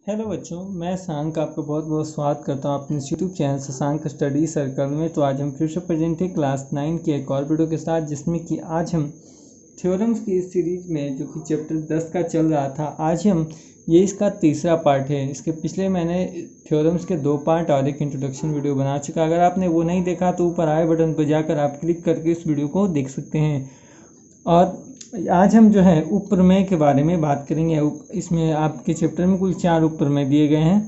Hello बच्चों, मैं शशांक आपका बहुत बहुत स्वागत करता हूँ अपने YouTube channel Shashank study circle में। तो आज हम फिर से प्रेजेंट हैं क्लास 9 के एक और वीडियो के साथ, जिसमें कि आज हम थ्योरम्स की इस सीरीज में जो कि चैप्टर 10 का चल रहा था, आज हम ये इसका तीसरा पार्ट है। इसके पिछले मैंने थ्योरम्स के 2 पार्ट और एक इंट्रोडक्शन वीडियो बना चुका। अगर आपने वो नहीं देखा तो ऊपर आई बटन पर जाकर आप क्लिक करके इस वीडियो को देख सकते हैं। और आज हम जो है उपप्रमेय के बारे में बात करेंगे। इसमें आपके चैप्टर में कुल 4 उपप्रमेय दिए गए हैं।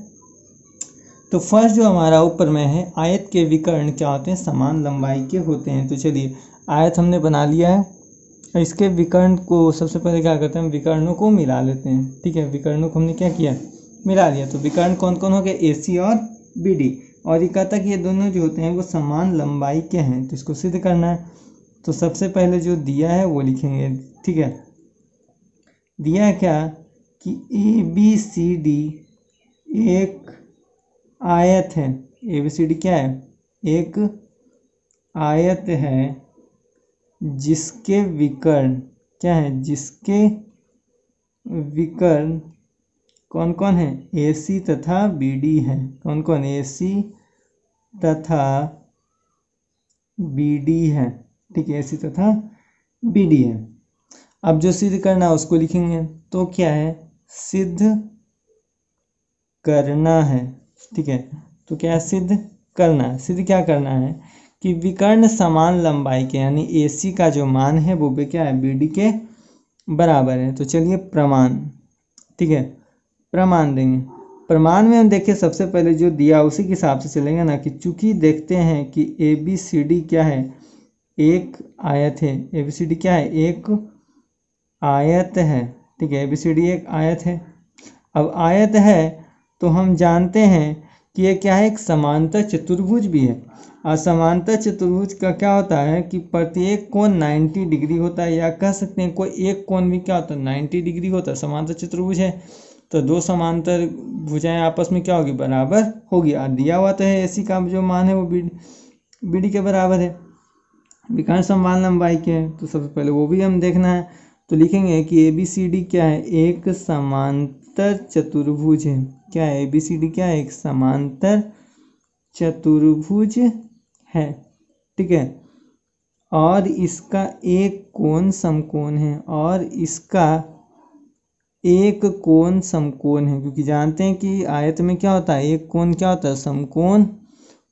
तो फर्स्ट जो हमारा उपप्रमेय है, आयत के विकर्ण क्या होते हैं? समान लंबाई के होते हैं। तो चलिए, आयत हमने बना लिया है। इसके विकर्ण को सबसे पहले क्या करते हैं, विकर्णों को मिला लेते हैं। ठीक है, विकर्णों को हमने क्या किया, मिला लिया। तो विकर्ण कौन कौन हो गए? AC और BD। और ये कहता कि ये दोनों जो होते हैं वो समान लंबाई के हैं। तो इसको सिद्ध करना है। तो सबसे पहले जो दिया है वो लिखेंगे। ठीक है, दिया है क्या कि ABCD एक आयत है। ABCD क्या है? एक आयत है जिसके विकर्ण क्या है? जिसके विकर्ण कौन कौन है? AC तथा BD है। कौन कौन? AC तथा BD है। ठीक है, AC तथा BD है। अब जो सिद्ध करना है उसको लिखेंगे। तो क्या है? सिद्ध करना है। ठीक है, तो क्या है? सिद्ध करना है। सिद्ध क्या करना है कि विकर्ण समान लंबाई के, यानी AC का जो मान है वो क्या है? BD के बराबर है। तो चलिए प्रमाण, ठीक है, प्रमाण देंगे। प्रमाण में हम देखिए सबसे पहले जो दिया उसी के हिसाब से चलेंगे ना, कि चूंकि देखते हैं कि ABCD क्या है? एक आयत है। ABCD क्या है? एक आयत है। ठीक है, ABCD एक आयत है। अब आयत है तो हम जानते हैं कि ये क्या है? एक समांतर चतुर्भुज भी है। और समांतर चतुर्भुज का क्या होता है कि प्रत्येक कोण 90 डिग्री होता है, या कह सकते हैं कोई एक कोण भी क्या होता है? 90 डिग्री होता है। समांतर चतुर्भुज है तो दो समांतर भुजाएं आपस में क्या होगी? बराबर होगी। और दिया हुआ तो है AC का जो मान है वो BD के बराबर है। विकर्ण समान लंबाई के हैं, तो सबसे पहले वो भी हम देखना है। तो लिखेंगे कि ABCD क्या है? एक समांतर चतुर्भुज है। क्या है? ABCD क्या है? एक समांतर चतुर्भुज है। ठीक है, और इसका एक कोण समकोण है। और इसका एक कोण समकोण है, क्योंकि जानते हैं कि आयत में क्या होता है? एक कोण क्या होता है? समकोण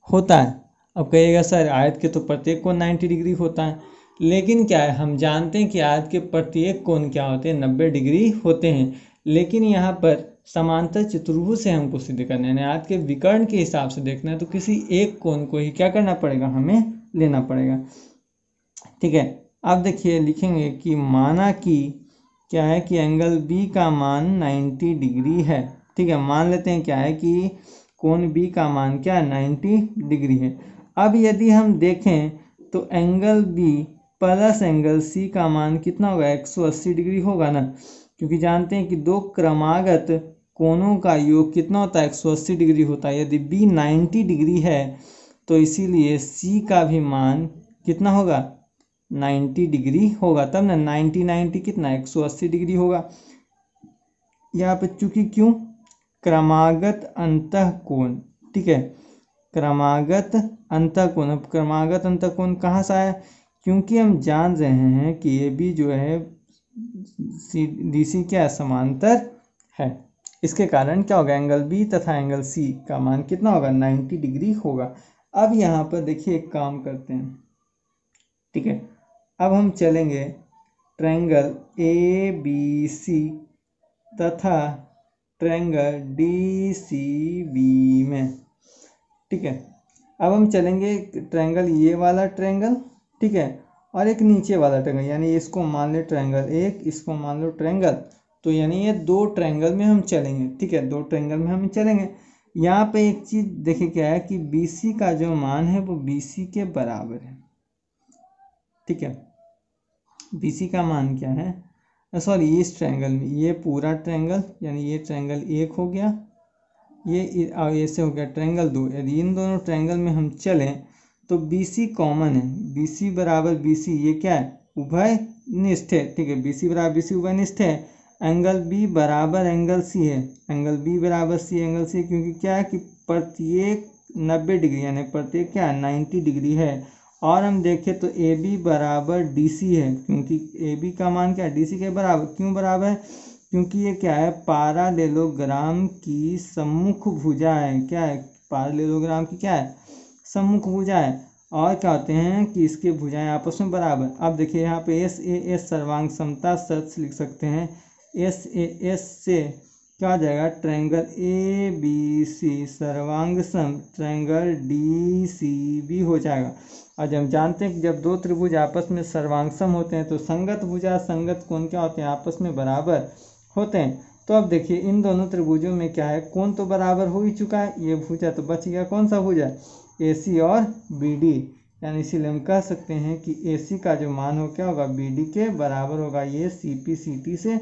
होता है। अब कहिएगा सर आयत के तो प्रत्येक कोण 90 डिग्री होता है, लेकिन क्या है, हम जानते हैं कि आयत के प्रत्येक कोण क्या होते हैं? 90 डिग्री होते हैं। लेकिन यहाँ पर समांतर चतुर्भुज से हमको सिद्ध करना है, आयत के विकर्ण के हिसाब से देखना है। तो किसी एक कोण को ही क्या करना पड़ेगा? हमें लेना पड़ेगा। ठीक है, अब देखिए लिखेंगे कि माना कि क्या है कि एंगल B का मान 90 डिग्री है। ठीक है, मान लेते हैं क्या है कि कोण B का मान क्या है? 90 डिग्री है। अब यदि हम देखें तो angle B plus angle C का मान कितना होगा? 180 डिग्री होगा ना, क्योंकि जानते हैं कि दो क्रमागत कोणों का योग कितना होता है? 180 डिग्री होता है। यदि B 90 डिग्री है तो इसीलिए C का भी मान कितना होगा? 90 डिग्री होगा। तब ना 90 कितना? 180 डिग्री होगा। यहाँ पे चूंकि क्यों? क्रमागत अंतःकोण। ठीक है, क्रमागत अंतःकोण। अब क्रमागत अंतःकोण कहाँ से आया? क्योंकि हम जान रहे हैं कि AB जो है DC क्या है? समांतर है। इसके कारण क्या होगा? एंगल B तथा एंगल C का मान कितना होगा? 90 डिग्री होगा। अब यहाँ पर देखिए एक काम करते हैं। ठीक है, अब हम चलेंगे ट्रायंगल ABC तथा ट्रायंगल DCB में। ठीक है, अब हम चलेंगे ट्रायंगल ये वाला ट्रायंगल, ठीक है, और एक नीचे वाला ट्रायंगल, यानी इसको मान ले ट्रायंगल एक, इसको मान लो ट्रायंगल। तो यानी ये 2 ट्रायंगल में हम चलेंगे। ठीक है, 2 ट्रायंगल में हम चलेंगे। यहाँ पे एक चीज देखिए क्या है कि BC का जो मान है वो BC के बराबर है। ठीक है, BC का मान क्या है? सॉरी, इस ट्रायंगल में ये पूरा ट्रायंगल, यानी ये ट्रायंगल एक हो गया, ये ऐसे हो गया ट्रायंगल 2। यदि इन दोनों ट्रायंगल में हम चलें तो BC कॉमन है। BC बराबर BC ये क्या है? उभय निष्ठ है। ठीक है, BC बराबर BC उभय निष्ठ है। एंगल बी बराबर एंगल सी है, एंगल बी बराबर सी एंगल सी, क्योंकि क्या है कि प्रत्येक 90 डिग्री यानी प्रत्येक क्या है 90 डिग्री है। और हम देखें तो ए बी बराबर डी सी है, क्योंकि ए बी का मान क्या है डी सी के बराबर। क्यों बराबर है? क्योंकि ये क्या है पैरेललोग्राम की सम्मुख भुजा है। क्या है? पैरेललोग्राम की क्या है सम्मुख भुजा है। और क्या होते हैं कि इसके भुजाएं आपस में बराबर। अब देखिए यहाँ पे एस ए एस सर्वांग समता शर्त लिख सकते हैं। एस ए एस से क्या हो जाएगा ट्रायंगल ए बी सी सर्वांग सम ट्रायंगल डी सी बी हो जाएगा। और जब हम जानते हैं कि जब दो त्रिभुज आपस में सर्वांग सम होते हैं तो संगत भुजा संगत कोण क्या होते हैं आपस में बराबर होते हैं। तो अब देखिए इन दोनों त्रिभुजों में क्या है कोण तो बराबर हो ही चुका है, ये भुजा तो बच गया। कौन सा भुजा? AC और BD, यानी इसीलिए हम कह सकते हैं कि AC का जो मान हो क्या होगा BD के बराबर होगा। ये CP CT से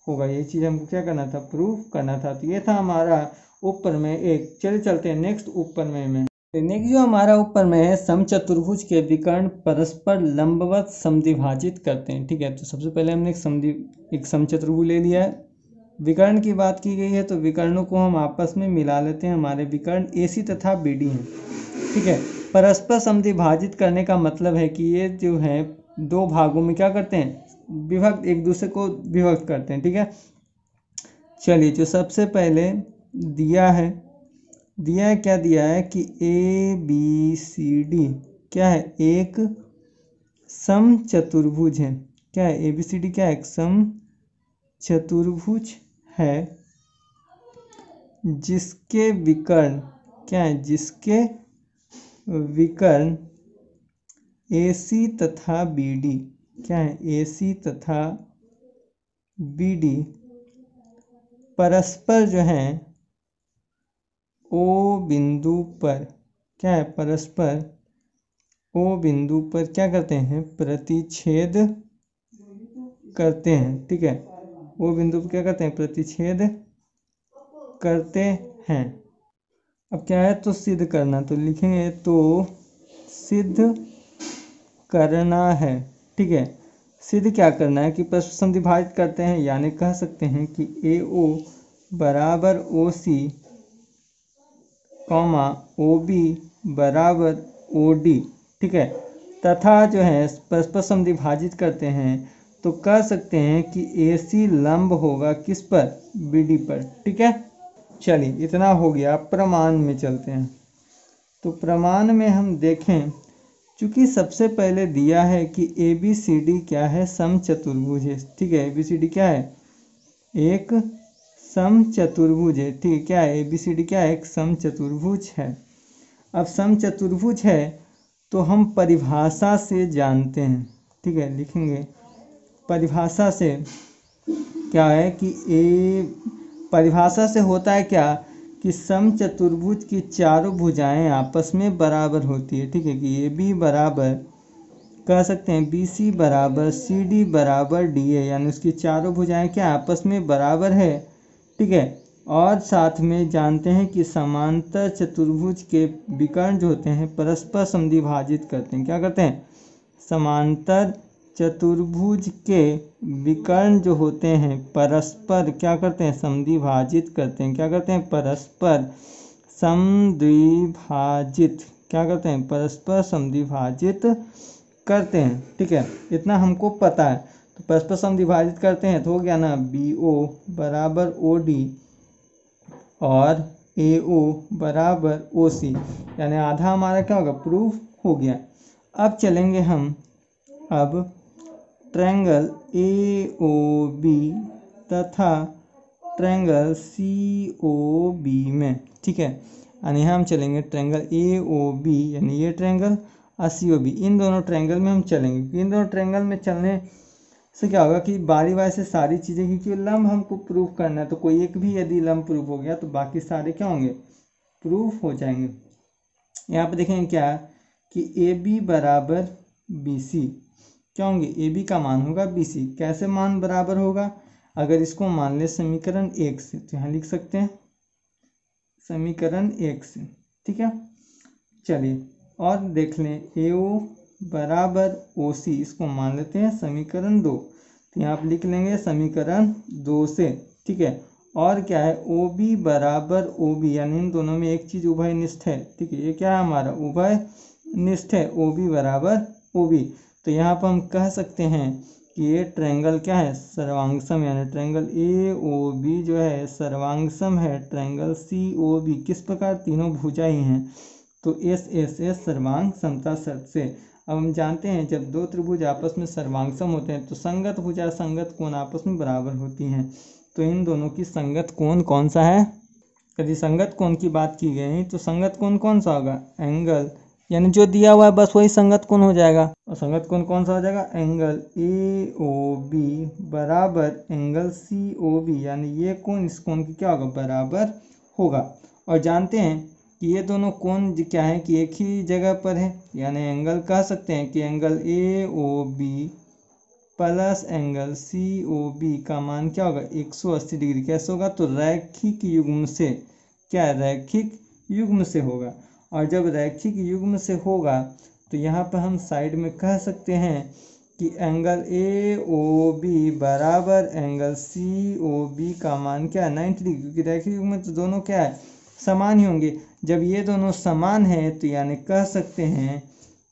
होगा। ये चीज़ हमको क्या करना था प्रूफ करना था। तो ये था हमारा उपप्रमेय एक। चलिए चलते हैं नेक्स्ट उपप्रमेय में। नेक्स्ट जो हमारा उपप्रमेय है समचतुर्भुज के विकर्ण परस्पर लंबवत समद्विभाजित करते हैं। ठीक है, तो सबसे पहले हमने एक समचतुर्भुज ले लिया है। विकर्ण की बात की गई है तो विकर्णों को हम आपस में मिला लेते हैं। हमारे विकर्ण AC तथा BD हैं। ठीक है, परस्पर समद्विभाजित करने का मतलब है कि ये जो है दो भागों में क्या करते हैं विभक्त, एक दूसरे को विभक्त करते हैं। ठीक है, चलिए जो सबसे पहले दिया है क्या दिया है कि ABCD क्या है एक समचतुर्भुज है। क्या है ABCD क्या है एक समचतुर्भुज है जिसके विकर्ण क्या है जिसके विकर्ण AC तथा BD क्या है AC तथा BD परस्पर जो है O बिंदु पर क्या है परस्पर O बिंदु पर क्या करते हैं प्रतिच्छेद करते हैं। ठीक है, O बिंदु पर क्या करते हैं प्रतिच्छेद करते हैं। अब क्या है तो सिद्ध करना, तो लिखेंगे तो सिद्ध करना है। ठीक है, सिद्ध क्या करना है कि परस्पर समद्विभाजित करते हैं, यानी कह सकते हैं कि AO बराबर OC कॉमा OB बराबर OD। ठीक है, तथा जो है परस्पर समद्विभाजित करते हैं तो कह सकते हैं कि AC लंब होगा किस पर BD पर। ठीक है, चलिए इतना हो गया। प्रमाण में चलते हैं। तो प्रमाण में हम देखें चूँकि सबसे पहले दिया है कि ABCD क्या है समचतुर्भुज है। ठीक है, ABCD क्या है एक समचतुर्भुज है। ठीक है, क्या है ABCD क्या है एक समचतुर्भुज है। अब समचतुर्भुज है तो हम परिभाषा से जानते हैं। ठीक है, लिखेंगे परिभाषा से क्या है कि परिभाषा से होता है क्या कि समचतुर्भुज की चारों भुजाएं आपस में बराबर होती है। ठीक है, कि AB बराबर कह सकते हैं BC बराबर CD बराबर DA, यानी उसकी चारों भुजाएं क्या आपस में बराबर है। ठीक है, और साथ में जानते हैं कि समांतर चतुर्भुज के विकर्ण जो होते हैं परस्पर समद्विभाजित करते हैं। क्या करते हैं समांतर चतुर्भुज के विकर्ण जो होते हैं परस्पर क्या करते हैं समद्विभाजित करते हैं। क्या करते हैं परस्पर समद्विभाजित क्या करते हैं परस्पर समद्विभाजित करते हैं। ठीक है, इतना हमको पता है। तो परस्पर समद्विभाजित करते हैं तो हो गया ना BO बराबर OD और AO बराबर OC, यानी आधा हमारा क्या होगा प्रूफ हो गया। अब चलेंगे हम अब ट्रायंगल AOB तथा ट्रायंगल COB में। ठीक है, यानी हम चलेंगे ट्रायंगल AOB यानी ये ट्रायंगल और COB, इन दोनों ट्रायंगल में हम चलेंगे। इन दोनों ट्रायंगल में चलने से क्या होगा कि बारी बारी से सारी चीज़ें, क्योंकि लंब हमको प्रूफ करना है तो कोई एक भी यदि लंब प्रूफ हो गया तो बाकी सारे क्या होंगे प्रूफ हो जाएंगे। यहाँ पे देखेंगे क्या कि AB बराबर BC क्या होंगे AB का मान होगा BC। कैसे मान बराबर होगा अगर इसको मान ले समीकरण 1 से, तो यहाँ लिख सकते हैं समीकरण 1 से। ठीक है, चलिए और देख लें AO बराबर OC, इसको मान लेते हैं समीकरण 2। तो यहाँ आप लिख लेंगे समीकरण 2 से, ठीक है। और क्या है, ओ बी बराबर ओ बी, यानी इन दोनों में एक चीज उभयनिष्ठ है, ठीक है। ये क्या है हमारा उभयनिष्ठ है, ओ बी बराबर ओ बी। तो यहाँ पर हम कह सकते हैं कि ये ट्रायंगल क्या है, सर्वांगसम, यानी ट्रायंगल ए ओ बी जो है सर्वांगसम है ट्रायंगल सी ओ बी। किस प्रकार, तीनों भुजा ही हैं, तो एस एस एस सर्वांग समता शर्त से। अब हम जानते हैं जब दो त्रिभुज आपस में सर्वांगसम होते हैं तो संगत भुजा संगत कोण आपस में बराबर होती हैं। तो इन दोनों की संगत कोण कौन सा है, यदि संगत कोण की बात की गई तो संगत कोण कौन सा होगा, एंगल, यानी जो दिया हुआ है बस वही संगत कोण हो जाएगा। और संगत कोण कौन सा हो जाएगा, एंगल ए ओ बी बराबर एंगल सी ओ बी, यानी ये कोण इस कोण की क्या होगा, बराबर होगा। और जानते हैं कि ये दोनों कोण क्या है कि एक ही जगह पर है, यानी एंगल कह सकते हैं कि angle A O B plus angle C O B का मान क्या होगा, 180 डिग्री। कैसे होगा, तो रैखिक युग्म से, क्या है, रैखिक युग्म से होगा। और जब रैखिक युग्म से होगा तो यहाँ पर हम साइड में कह सकते हैं कि एंगल ए ओ बी बराबर एंगल सी ओ बी का मान क्या है, 90 डिग्री, क्योंकि रैखिक युग्म में तो दोनों क्या है, समान ही होंगे। जब ये दोनों समान है तो यानी कह सकते हैं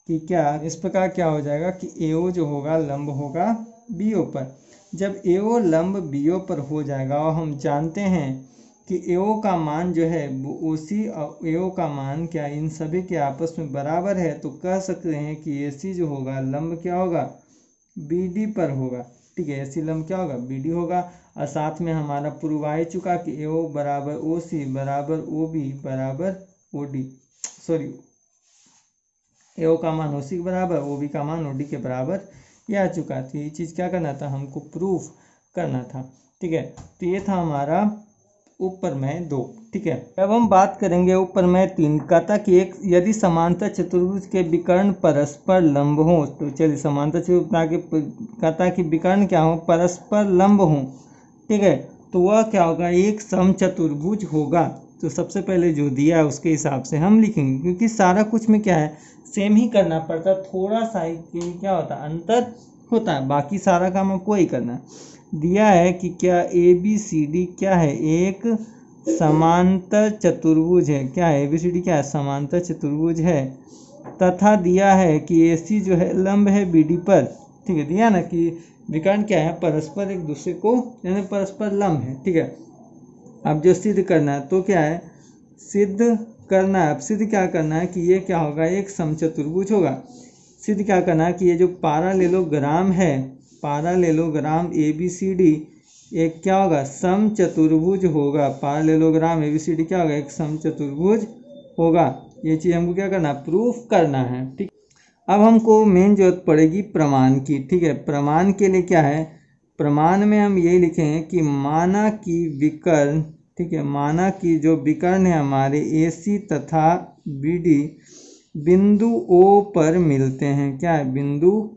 कि क्या, इस प्रकार क्या हो जाएगा कि एओ जो होगा लंब होगा बीओ पर। जब एओ लंब बीओ पर हो जाएगा और हम जानते हैं कि एओ का मान जो है वो ओसी और एओ का मान क्या इन सभी के आपस में बराबर है, तो कह सकते हैं कि एसी जो होगा लंब क्या होगा, बीडी पर होगा, ठीक है। एसी लंब क्या होगा, बीडी होगा। और साथ में हमारा प्रूव आ चुका कि एओ बराबर ओसी बराबर ओबी बराबर ओडी, सॉरी एओ का मान ओसी के बराबर, ओबी का मान ओडी के बराबर ये आ चुका। तो ये चीज़ क्या करना था, हमको प्रूफ करना था, ठीक है। तो ये था हमारा उपप्रमेय 2, ठीक है। अब हम बात करेंगे उपप्रमेय 3। कहता कि एक यदि समांतर चतुर्भुज के विकर्ण परस्पर लंब हो, तो चलिए समांतर चतुर्भुज के कहता कि विकर्ण क्या हो, परस्पर लंब हो, ठीक है। तो वह क्या होगा, एक समचतुर्भुज होगा। तो सबसे पहले जो दिया है उसके हिसाब से हम लिखेंगे, क्योंकि सारा कुछ में क्या है सेम ही करना पड़ता, थोड़ा सा ही क्या होता है अंतर होता है, बाकी सारा काम आपको वही करना है। दिया है कि क्या ए बी सी डी क्या है, एक समांतर चतुर्भुज है, क्या है, ए बी सी डी क्या है, समांतर चतुर्भुज है। तथा दिया है कि ए सी जो है लंब है बी डी पर, ठीक है। दिया ना कि विकर्ण क्या है, परस्पर एक दूसरे को यानी परस्पर लंब है, ठीक है। अब जो सिद्ध करना है तो क्या है, सिद्ध करना है। अब सिद्ध क्या करना है कि ये क्या होगा, एक समचतुर्भुज होगा। सिद्ध क्या करना है कि ये जो पैरेललोग्राम है, parallelogram A B C D एक क्या होगा, समचतुर्भुज होगा। Parallelogram A B C D क्या होगा, एक समचतुर्भुज होगा। ये चीज़ हमको क्या करना है, प्रूफ करना है, ठीक। अब हमको मेन जरूरत पड़ेगी प्रमाण की, ठीक है। प्रमाण के लिए क्या है, प्रमाण में हम यही लिखेंगे कि माना कि विकर्ण, ठीक है, माना कि जो विकर्ण है हमारे ए सी तथा बी डी बिंदु ओ पर मिलते हैं, क्या है, बिंदु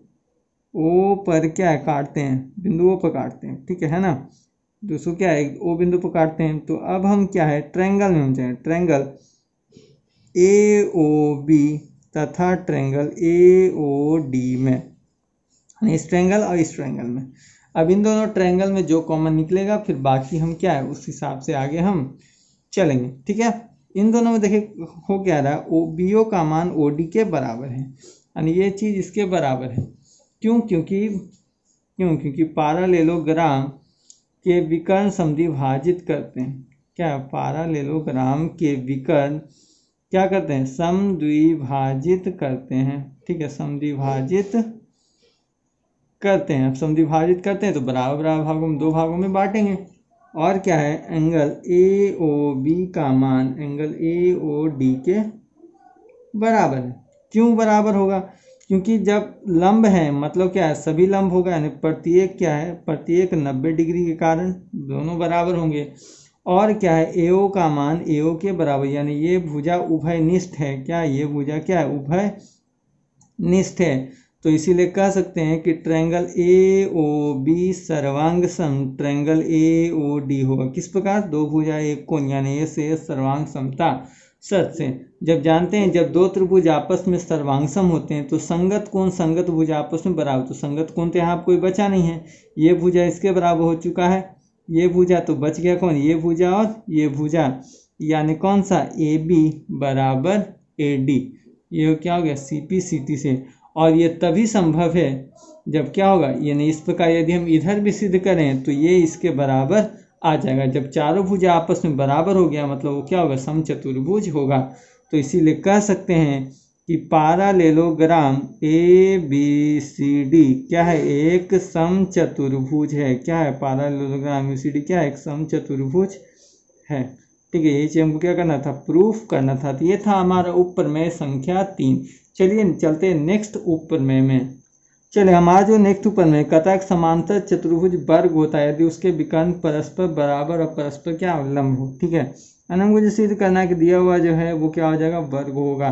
ओ पर क्या है, काटते हैं, बिंदु ओ पर काटते हैं, ठीक है ना। दोस्तों क्या है, ओ बिंदु पर काटते हैं। तो अब हम क्या है, ट्रायंगल में हम जाएंगे, ट्रायंगल ए ओ बी तथा ट्रायंगल ए ओ डी में, इस ट्रायंगल और इस ट्रायंगल में। अब इन दोनों ट्रायंगल में जो कॉमन निकलेगा फिर बाकी हम क्या है उस हिसाब से आगे हम चलेंगे, ठीक है। इन दोनों में देखिए हो क्या रहा है, ओ बी ओ का मान ओ डी के बराबर है, यानी ये चीज़ इसके बराबर है। क्योंकि पैरेललोग्राम के विकर्ण समद्विभाजित करते हैं, क्या पैरेललोग्राम के विकर्ण क्या करते हैं, समद्विभाजित करते हैं, ठीक है, समद्विभाजित करते हैं। अब समद्विभाजित करते हैं तो बराबर बराबर भागों में, 2 भागों में बांटेंगे। और क्या है, एंगल ए ओ बी का मान एंगल ए ओ डी के बराबर है। क्यों बराबर होगा, क्योंकि जब लंब है मतलब क्या है, सभी लंब होगा, यानी प्रत्येक क्या है, प्रत्येक 90 डिग्री के कारण दोनों बराबर होंगे। और क्या है, एओ का मान एओ के बराबर, यानी ये भुजा उभयनिष्ठ है, क्या ये भुजा क्या है, उभयनिष्ठ है। तो इसीलिए कह सकते हैं कि ट्रायंगल ए ओ बी सर्वांग सम ट्रायंगल ए ओ डी होगा। किस प्रकार, 2 भुजा एक कोण, यानी ए से सर्वांग समता। शर्त से। जब जानते हैं जब दो त्रिभुज आपस में सर्वांगसम होते हैं तो संगत कोण संगत भुजा आपस में बराबर, तो संगत कोण तो यहाँ कोई बचा नहीं है, ये भुजा इसके बराबर हो चुका है, ये भुजा तो बच गया कौन, ये भुजा और ये भुजा, यानी कौन सा, ए बी बराबर ए डी, ये क्या हो गया सी पी सी टी से। और ये तभी संभव है जब क्या होगा, यानी इस प्रकार यदि हम इधर भी सिद्ध करें तो ये इसके बराबर आ जाएगा। जब चारों भुजा आपस में बराबर हो गया मतलब वो क्या होगा, समचतुर्भुज होगा। तो इसीलिए कह सकते हैं कि parallelogram A B C D क्या है, एक समचतुर्भुज है। क्या है, पैरेललोग्राम ए सी डी क्या है, एक समचतुर्भुज है। ठीक है, यही चीज हमको क्या करना था, प्रूफ करना था। तो ये था हमारा उपप्रमेय संख्या 3। चलिए चलते हैं नेक्स्ट उपप्रमेय में। चलिए हमारा जो नेक्स्ट उपप्रमेय कहता है समांतर चतुर्भुज वर्ग होता है यदि उसके विकर्ण परस्पर बराबर और परस्पर क्या लंब हो। ठीक है, हमको जो सिद्ध करना है कि दिया हुआ जो है वो क्या हो जाएगा, वर्ग होगा।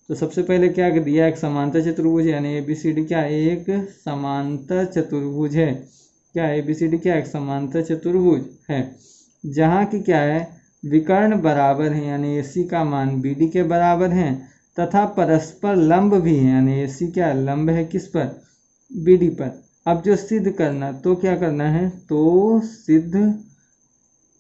तो सबसे पहले क्या दिया, एक समांतर चतुर्भुज यानी ए बी सी डी क्या एक समांतर चतुर्भुज है। क्या ए बी सी डी क्या एक समांतर चतुर्भुज है, जहाँ की क्या है विकर्ण बराबर है यानी ए सी का मान बी डी के बराबर है, तथा परस्पर लंब भी है यानी ए सी क्या लंब है किस पर, बी डी पर। अब जो सिद्ध करना तो क्या करना है, तो सिद्ध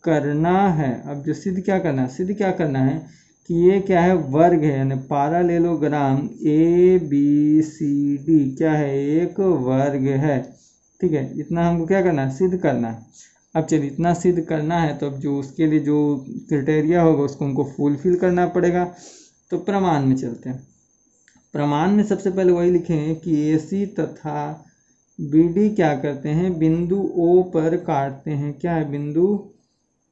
करना है। अब जो सिद्ध क्या करना है, सिद्ध क्या करना है कि ये क्या है वर्ग है यानी parallelogram A B C D क्या है एक वर्ग है। ठीक है, इतना हमको क्या करना है, सिद्ध करना है। अब चलिए इतना सिद्ध करना है तो अब जो उसके लिए जो क्राइटेरिया होगा उसको हमको फुलफिल करना पड़ेगा। तो प्रमाण में चलते हैं। प्रमाण में सबसे पहले वही लिखेंगे कि ए सी तथा बी डी क्या करते हैं, बिंदु ओ पर काटते हैं। क्या है, बिंदु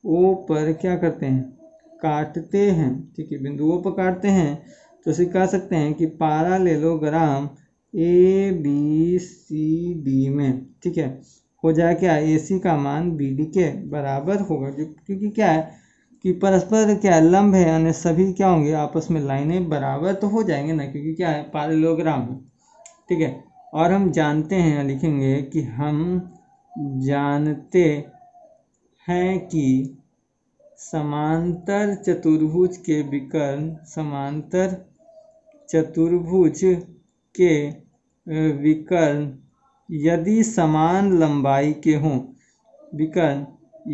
ओ पर क्या करते हैं, काटते हैं। ठीक है, बिंदु ओ पर काटते हैं तो इसे कह सकते हैं कि parallelogram A B C D में ठीक है हो जाए क्या, ए सी का मान बी डी के बराबर होगा। क्योंकि क्या है कि परस्पर क्या लंब है यानी सभी क्या होंगे आपस में लाइनें बराबर तो हो जाएंगे ना, क्योंकि क्या है पैरेललोग्राम है। ठीक है, और हम जानते हैं, लिखेंगे कि हम जानते हैं कि समांतर चतुर्भुज के विकर्ण, समांतर चतुर्भुज के विकर्ण यदि समान लंबाई के हों, विकर्ण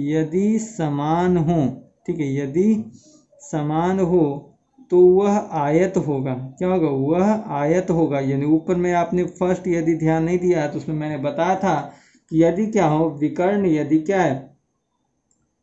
यदि समान हों, ठीक है, यदि समान हो तो वह आयत होगा। क्या होगा, वह आयत होगा। यानी ऊपर में आपने फर्स्ट यदि ध्यान नहीं दिया तो उसमें मैंने बताया था कि यदि क्या हो विकर्ण यदि क्या है,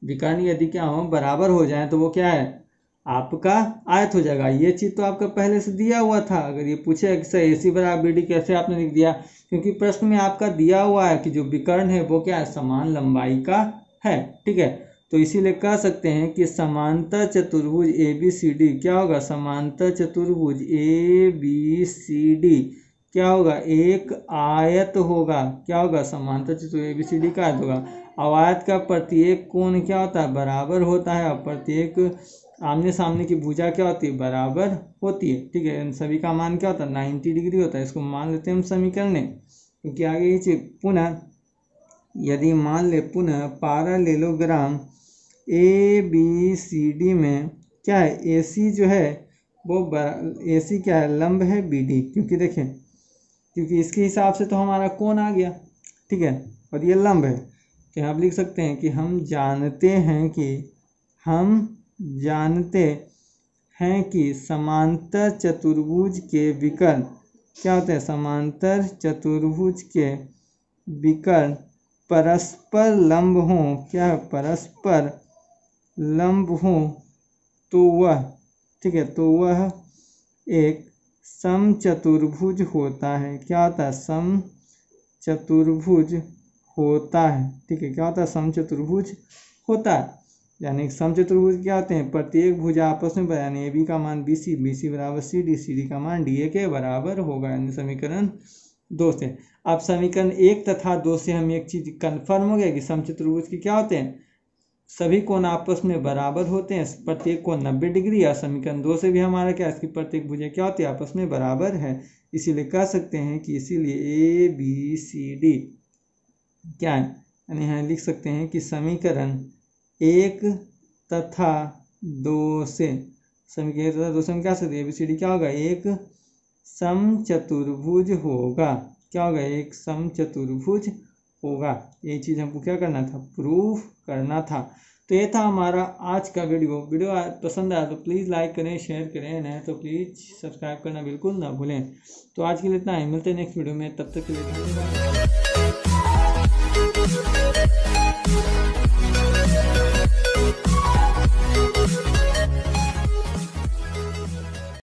विकर्ण यदि क्या हो बराबर हो जाए तो वो क्या है आपका आयत हो जाएगा। ये चीज तो आपका पहले से दिया हुआ था। अगर ये पूछे कि सर ए सी बराबर बी डी कैसे आपने लिख दिया, क्योंकि प्रश्न में आपका दिया हुआ है कि जो विकर्ण है वो क्या है समान लंबाई का है। ठीक है, तो इसीलिए कह सकते हैं कि समांतर चतुर्भुज ए बी सी डी क्या होगा, समांतर चतुर्भुज ए बी सी डी क्या होगा, एक आयत होगा। क्या होगा, समांतर चतुर्भुज ए बी सी डी का आयत होगा। और आयत का प्रत्येक कोण क्या होता है, बराबर होता है। और प्रत्येक आमने सामने की भुजा क्या होती है, बराबर होती है। ठीक है, इन सभी का मान क्या होता है 90 डिग्री होता है। इसको मान लेते हैं हम समीकरण, क्योंकि आगे ये चीज पुनः यदि मान ले पुनः parallelogram A B C D में क्या है, ए सी जो है वो ए सी क्या है लंब है बी डी, क्योंकि देखें क्योंकि इसके हिसाब से तो हमारा कोण आ गया। ठीक है, और ये लंब है तो आप लिख सकते हैं कि हम जानते हैं कि समांतर चतुर्भुज के विकर्ण क्या होते हैं, समांतर चतुर्भुज के विकर्ण परस्पर लंब हों। क्या है, परस्पर लंब हों तो वह ठीक है, तो वह एक समचतुर्भुज होता है। क्या होता है, समचतुर्भुज होता है। ठीक है, क्या होता है, समचतुर्भुज होता है। यानी समचतुर्भुज क्या होते हैं, प्रत्येक भुजा आपस में यानी ए बी का मान बी सी, बी सी बराबर सी डी का मान डी ए के बराबर होगा। यानी समीकरण 2 से। अब समीकरण 1 तथा 2 से हम एक चीज कंफर्म हो गया कि समचतुर्भुज की क्या होते हैं, सभी कोण आपस में बराबर होते हैं, प्रत्येक कोण 90 डिग्री। या समीकरण 2 से भी हमारा क्या इसकी प्रत्येक भुजा क्या होती है आपस में बराबर है। इसीलिए कह सकते हैं कि इसीलिए ए बी सी डी क्या है, यानी यहाँ लिख सकते हैं कि समीकरण 1 तथा 2 से समीकरण तथा दो सम क्या सकते ABCD क्या होगा, एक समचतुर्भुज होगा। क्या होगा, एक समचतुर्भुज होगा। ये चीज़ हमको क्या करना था, प्रूफ करना था। तो ये था हमारा आज का वीडियो पसंद आया तो प्लीज़ लाइक करें, शेयर करें, नहीं तो प्लीज़ सब्सक्राइब करना बिल्कुल ना भूलें। तो आज के लिए इतना ही, मिलते हैं नेक्स्ट वीडियो में, तब तक के लिए धन्यवाद।